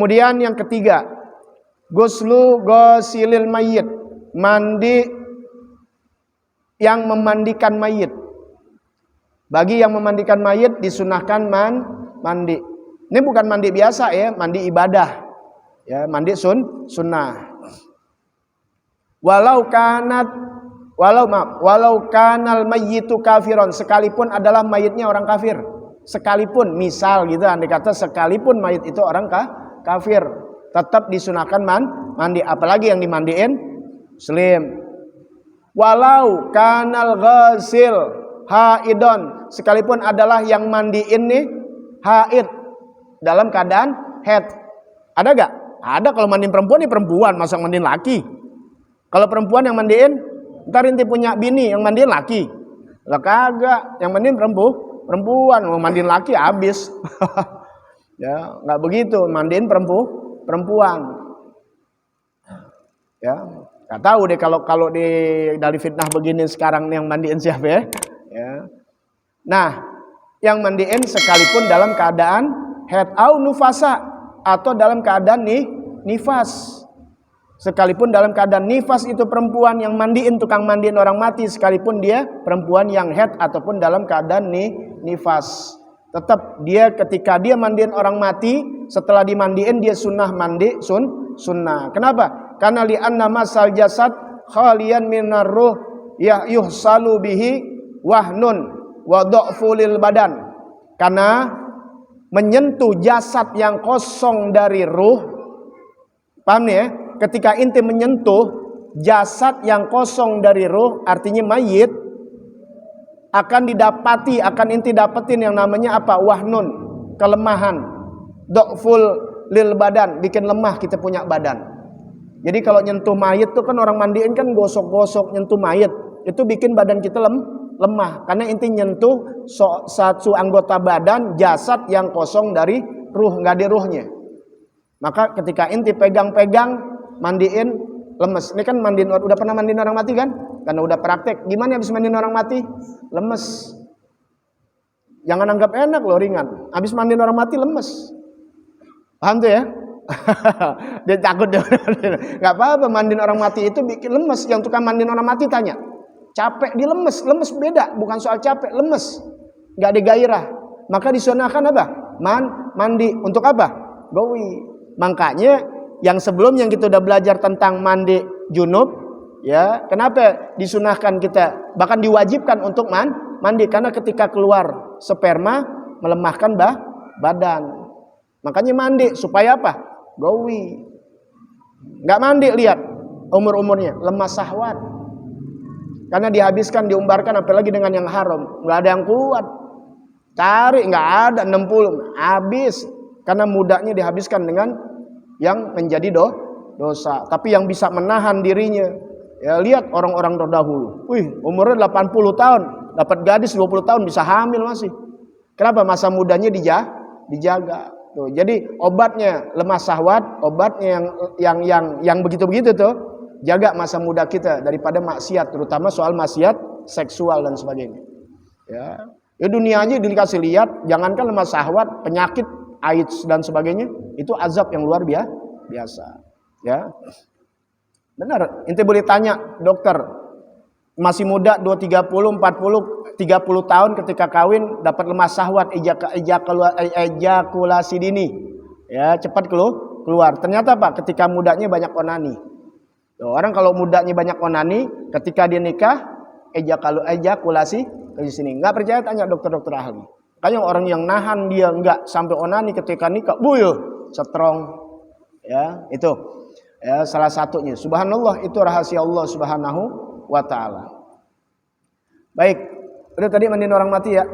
Kemudian yang ketiga, ghuslu ghasilil mayyit, mandi yang memandikan mayit. Bagi yang memandikan mayit disunahkan mandi. Ini bukan mandi biasa ya, mandi ibadah. Ya, mandi sunnah. Walau kanal mayyitu kafiron, sekalipun adalah mayitnya orang kafir. Sekalipun, misal gitu, andai kata sekalipun mayit itu orang kafir, tetap disunahkan mandi, apalagi yang dimandiin muslim. Walau kanal ghasil haidon, sekalipun adalah yang mandiin nih haid, dalam keadaan haid. Ada gak? Ada. Kalau mandiin perempuan nih perempuan, masa mandiin laki? Kalau perempuan yang mandiin, ntar inti punya bini yang mandiin laki. Lah kagak, yang mandiin perempuan, mau mandiin laki habis. Ya, nggak begitu, mandiin perempuan. Ya, nggak tahu deh kalau dari fitnah begini sekarang yang mandiin siapa ya? Ya. Nah, yang mandiin sekalipun dalam keadaan haid au nufasa, atau dalam keadaan nifas. Sekalipun dalam keadaan nifas itu perempuan yang mandiin, tukang mandiin orang mati, sekalipun dia perempuan yang haid ataupun dalam keadaan nifas, tetap dia ketika dia mandiin orang mati, setelah dimandiin dia sunnah mandi sunnah. Kenapa? Karena li'anna masal jasad khalian minar ruh ya yuhsalu bihi wahnun wa dha'fu lil badan. Karena menyentuh jasad yang kosong dari ruh, paham nih ya? Ketika inti menyentuh jasad yang kosong dari ruh, artinya mayit, akan inti dapetin yang namanya apa? Wahnun, kelemahan. Dha'ful lil badan, bikin lemah kita punya badan. Jadi kalau nyentuh mayit tuh kan orang mandiin kan gosok-gosok, nyentuh mayit, itu bikin badan kita lemah. Karena inti nyentuh satu anggota badan, jasad yang kosong dari ruh, nggak ada ruhnya. Maka ketika inti pegang-pegang, mandiin lemes. Ini kan mandiin, udah pernah mandiin orang mati kan? Karena udah praktek. Gimana habis mandiin orang mati? Lemes. Jangan anggap enak loh, ringan. Habis mandiin orang mati lemes. Paham tuh ya? Dia takut deh. Gak apa-apa, mandiin orang mati itu bikin lemes. Yang tukang mandiin orang mati tanya, capek dia lemes. Lemes beda, bukan soal capek, lemes. Gak ada gairah. Maka disunahkan apa? Mandi. Untuk apa? Gawi. Makanya yang sebelum yang kita udah belajar tentang mandi junub, ya, kenapa disunahkan kita, bahkan diwajibkan untuk mandi? Karena ketika keluar sperma melemahkan badan. Makanya mandi supaya apa? Gawi. Nggak mandi, lihat umurnya lemah syahwat. Karena dihabiskan, diumbarkan, apalagi dengan yang haram, nggak ada yang kuat. Cari nggak ada, 60 habis. Karena mudanya dihabiskan dengan yang menjadi dosa. Tapi yang bisa menahan dirinya, ya lihat orang-orang terdahulu. Umurnya 80 tahun, dapat gadis 20 tahun bisa hamil masih. Kenapa? Masa mudanya dijaga. Tuh, jadi obatnya lemah syahwat, obatnya yang begitu-begitu tuh, jaga masa muda kita daripada maksiat, terutama soal maksiat seksual dan sebagainya. Ya dunia aja dikasih lihat, jangankan lemah syahwat, penyakit AIDS dan sebagainya, itu azab yang luar biasa. Ya, benar. Ente boleh tanya dokter, masih muda 30, 40, 30 tahun ketika kawin dapat lemah syahwat, ejakulasi dini, ya cepat keluar. Ternyata apa? Ketika mudanya banyak onani. Orang kalau mudanya banyak onani, ketika dia nikah ejakulasi ke sini. Nggak percaya tanya dokter-dokter ahli. Makanya orang yang nahan dia nggak sampai onani ketika nikah, strong. Ya, itu. Ya, salah satunya. Subhanallah, itu rahasia Allah Subhanahu wa taala. Baik, udah tadi mandiin orang mati ya.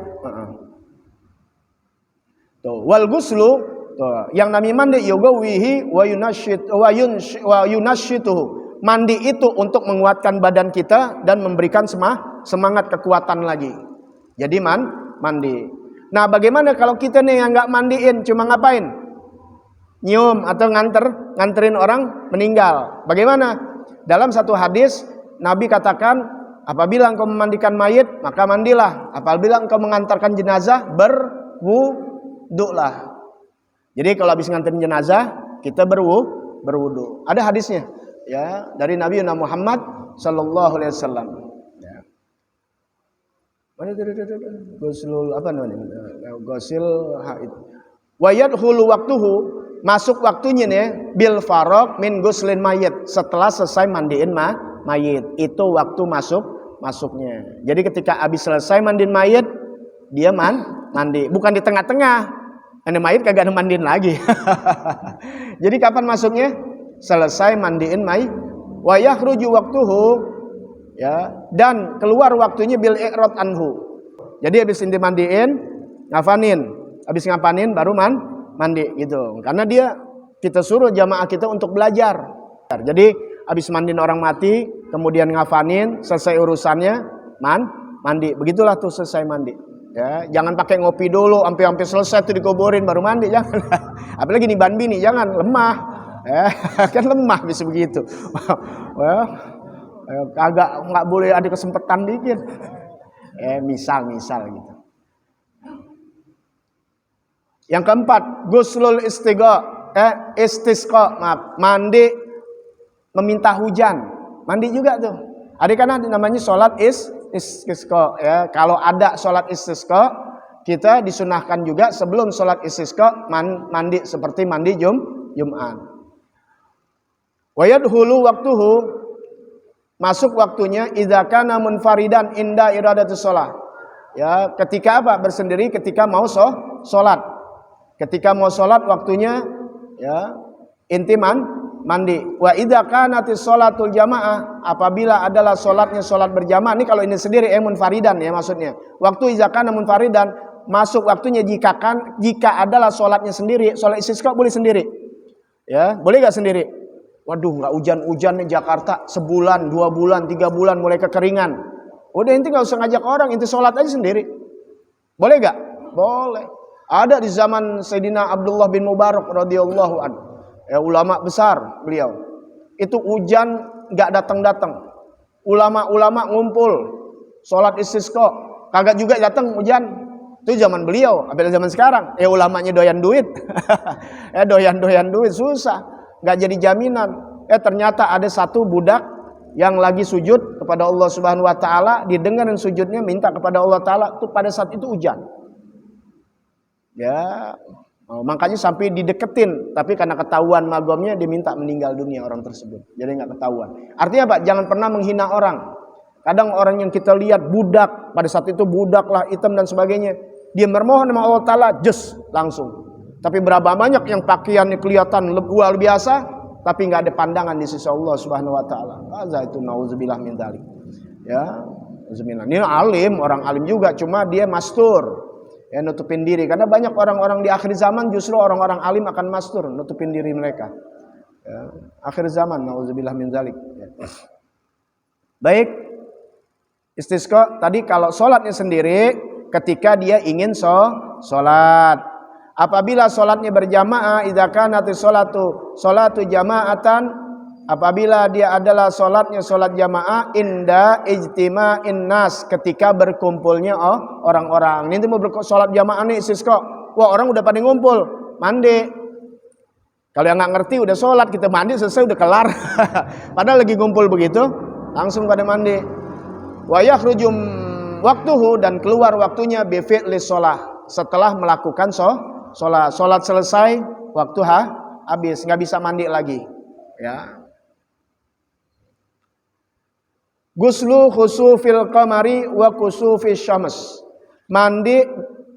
Tuh, wal ghuslu, yang namanya mandi yugawihi wa yunashituhu. Mandi itu untuk menguatkan badan kita dan memberikan semangat kekuatan lagi. Jadi mandi. Nah, bagaimana kalau kita nih yang nggak mandiin, cuma ngapain? Nyium atau nganterin orang meninggal. Bagaimana? Dalam satu hadis Nabi katakan, apabila engkau memandikan mayit, maka mandilah. Apabila engkau mengantarkan jenazah, berwudulah. Jadi kalau habis nganterin jenazah, kita berwudu. Ada hadisnya ya dari Nabi Muhammad sallallahu alaihi wasallam. Ya. Ghuslul apa namanya? Ghusil haid. Wa yadkhulu waqtuhu, masuk waktunya nih bil faraq min ghuslin mayit, setelah selesai mandiin mayit. Itu waktu masuknya. Jadi ketika habis selesai mandiin mayit, dia mandi, bukan di tengah-tengah. Ini mayit kagak ada mandiin lagi. Jadi kapan masuknya? Selesai mandiin mayit. Wa yakhruju waqtuhu, ya, dan keluar waktunya bil i'rad anhu. Jadi habis inti mandiin, ngafanin, habis ngapanin baru mandi gitu. Karena kita suruh jamaah kita untuk belajar. Jadi habis mandiin orang mati, kemudian ngafanin, selesai urusannya mandi. Begitulah tuh selesai mandi. Ya, jangan pakai ngopi dulu sampai selesai tuh dikuburin baru mandi, jangan. Apalagi nih bini, jangan, lemah. Ya, kan lemah bisa begitu. Well, kagak nggak boleh ada kesempatan dikit. Misal gitu. Yang keempat, ghuslul istisqa, mandi meminta hujan. Mandi juga tuh. Ada kan namanya sholat istisqa ya. Kalau ada sholat istisqa, kita disunahkan juga sebelum sholat istisqa mandi seperti mandi Jumat. Wa yadkhulu waqtuhu, masuk waktunya idza kana munfaridan inda iradatus shalah. Ya, ketika apa? Bersendiri ketika mau sholat. Ketika mau sholat waktunya ya inti mandi. Wa idza kanatis sholatul jamaah, apabila adalah sholat berjamaah. Ini kalau ini sendiri munfaridan ya maksudnya. Waktu idza kana munfaridan, masuk waktunya jika adalah sholatnya sendiri. Sholat istisqa boleh sendiri. Ya, boleh enggak sendiri? Waduh, nggak hujan-hujan nih Jakarta sebulan, 2 bulan, 3 bulan mulai kekeringan. Udah inti nggak usah ngajak orang, inti sholat aja sendiri. Boleh nggak? Boleh. Ada di zaman Sayyidina Abdullah bin Mubarak radhiyallahu anhu, ya, ulama besar beliau. Itu hujan nggak datang. Ulama-ulama ngumpul, sholat istisqa, kagak juga datang hujan. Itu zaman beliau. Apalagi zaman sekarang, ya ulamanya doyan duit, ya doyan duit susah. Nggak jadi jaminan. Ternyata ada satu budak yang lagi sujud kepada Allah Subhanahu wa taala, didengarin sujudnya minta kepada Allah taala, tuh pada saat itu hujan. Ya, makanya sampai dideketin, tapi karena ketahuan magomnya diminta meninggal dunia orang tersebut. Jadi nggak ketahuan. Artinya apa? Jangan pernah menghina orang. Kadang orang yang kita lihat budak, pada saat itu budak lah, hitam dan sebagainya, dia bermohon sama Allah taala, langsung. Tapi berapa banyak yang pakaiannya kelihatan luar biasa, tapi nggak ada pandangan di sisi Allah Subhanahu wa taala. Azza itu nauzubillah min dzalik. Ya, nauzubillah. Ini alim, orang alim juga, cuma dia mastur. Ya, nutupin diri. Karena banyak orang-orang di akhir zaman justru orang-orang alim akan mastur, nutupin diri mereka. Ya, akhir zaman nauzubillah min dzalik. Ya. Baik. Istisqa tadi kalau sholatnya sendiri ketika dia ingin sholat. Apabila sholatnya berjamaah, idza kanatis sholatu jama'atan, apabila dia adalah sholatnya sholat jamaah, inda ijtima'in nas, ketika berkumpulnya orang-orang. Ini mau sholat jamaah nih istisqa, wah orang udah pada ngumpul, mandi. Kalau yang nggak ngerti udah sholat, kita mandi selesai udah kelar. Padahal lagi ngumpul begitu, langsung pada mandi. Wa yakhrujum waktuhu, dan keluar waktunya bi fi'lis shalah, setelah melakukan sholat selesai, waktu habis, nggak bisa mandi lagi. Ya. Ghuslu khusufil qamari wa khusufis syams. Mandi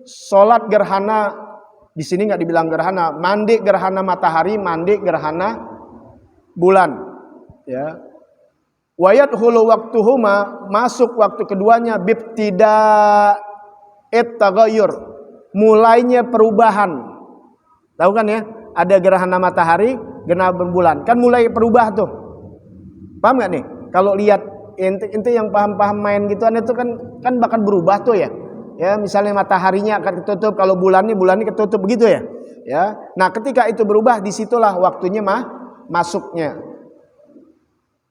sholat gerhana, di sini nggak dibilang gerhana, mandi gerhana matahari, mandi gerhana bulan. Ya. Wa yadkhulu waqtuhuma, masuk waktu keduanya bibtida'it taghayyur, mulainya perubahan. Tahu kan ya, ada gerhana matahari, gerhana bulan, kan mulai perubah tuh. Paham nggak nih? Kalau lihat inti yang paham main gituan itu kan bakal berubah tuh ya. Ya, misalnya mataharinya akan ketutup, kalau bulannya ketutup begitu ya. Ya. Nah, ketika itu berubah, disitulah waktunya masuknya.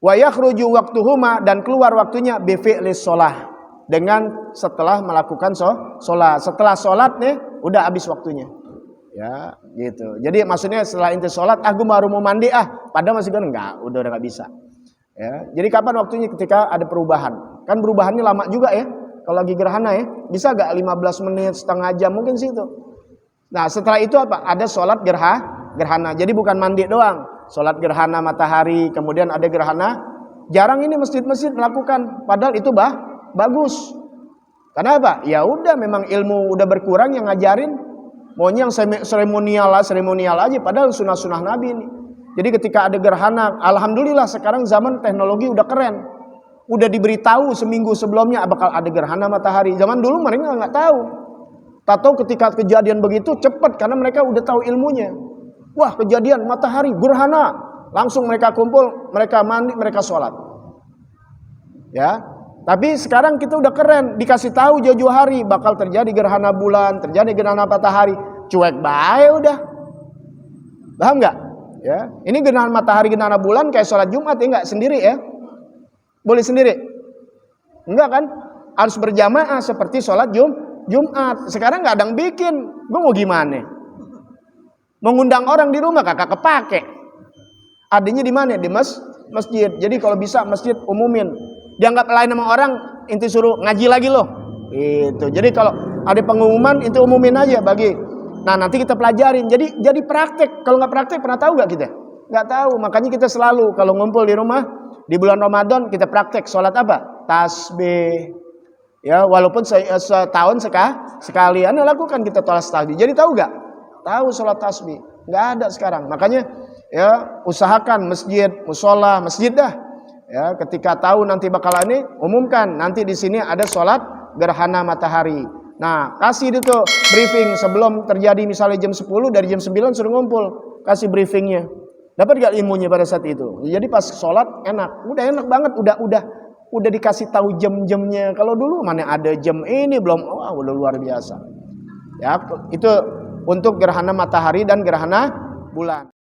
Wa yakhruju waqtuhuma, dan keluar waktunya bi fi'lis shalah, dengan setelah melakukan sholat. Setelah sholat nih udah habis waktunya. Ya, gitu. Jadi maksudnya setelah inti sholat, gue baru mau mandi padahal masih kan enggak, udah nggak bisa. Ya, jadi kapan waktunya? Ketika ada perubahan. Kan perubahannya lama juga ya. Kalau lagi gerhana ya, bisa gak 15 menit, setengah jam mungkin situ. Nah, setelah itu apa? Ada sholat gerhana. Jadi bukan mandi doang. Sholat gerhana matahari, kemudian ada gerhana. Jarang ini masjid-masjid melakukan. Padahal itu bagus. Karena apa? Ya udah, memang ilmu udah berkurang, yang ngajarin maunya yang seremonial aja. Padahal sunnah Nabi ini. Jadi ketika ada gerhana, alhamdulillah sekarang zaman teknologi udah keren. Udah diberitahu seminggu sebelumnya bakal ada gerhana matahari. Zaman dulu mereka nggak tahu. Tahu ketika kejadian begitu cepat karena mereka udah tahu ilmunya. Wah, kejadian matahari gerhana, langsung mereka kumpul, mereka mandi, mereka sholat. Ya, tapi sekarang kita udah keren, dikasih tahu jauh-jauh hari bakal terjadi gerhana bulan, terjadi gerhana matahari, cuek bae udah. Paham nggak? Ya, ini gerhana matahari, gerhana bulan kayak sholat Jumat ya, nggak sendiri ya. Boleh sendiri? Enggak kan? Harus berjamaah seperti sholat Jumat. Sekarang nggak ada yang bikin. Gue mau gimana? Mengundang orang di rumah kagak kepake. Adanya di mana? Di masjid. Jadi kalau bisa masjid umumin. Dianggap lain sama orang, inti suruh ngaji lagi loh. Itu. Jadi kalau ada pengumuman, itu umumin aja bagi. Nah, nanti kita pelajarin. Jadi praktek. Kalau nggak praktek, pernah tahu nggak kita? Nggak tahu. Makanya kita selalu kalau ngumpul di rumah. Di bulan Ramadan kita praktek sholat apa? Tasbih. Ya, walaupun setahun sekali lakukan kita tasbih. Jadi tahu nggak? Tahu sholat tasbih? Nggak ada sekarang. Makanya ya usahakan masjid, musola, masjid dah. Ya, ketika tahu nanti bakal ini umumkan. Nanti di sini ada sholat gerhana matahari. Nah, kasih itu briefing sebelum terjadi misalnya jam 10, dari jam 9 suruh ngumpul. Kasih briefingnya. Dapat gak ilmunya pada saat itu? Jadi pas sholat enak, udah enak banget, udah dikasih tahu jam-jamnya. Kalau dulu mana ada jam ini belum, wah udah luar biasa. Ya, itu untuk gerhana matahari dan gerhana bulan.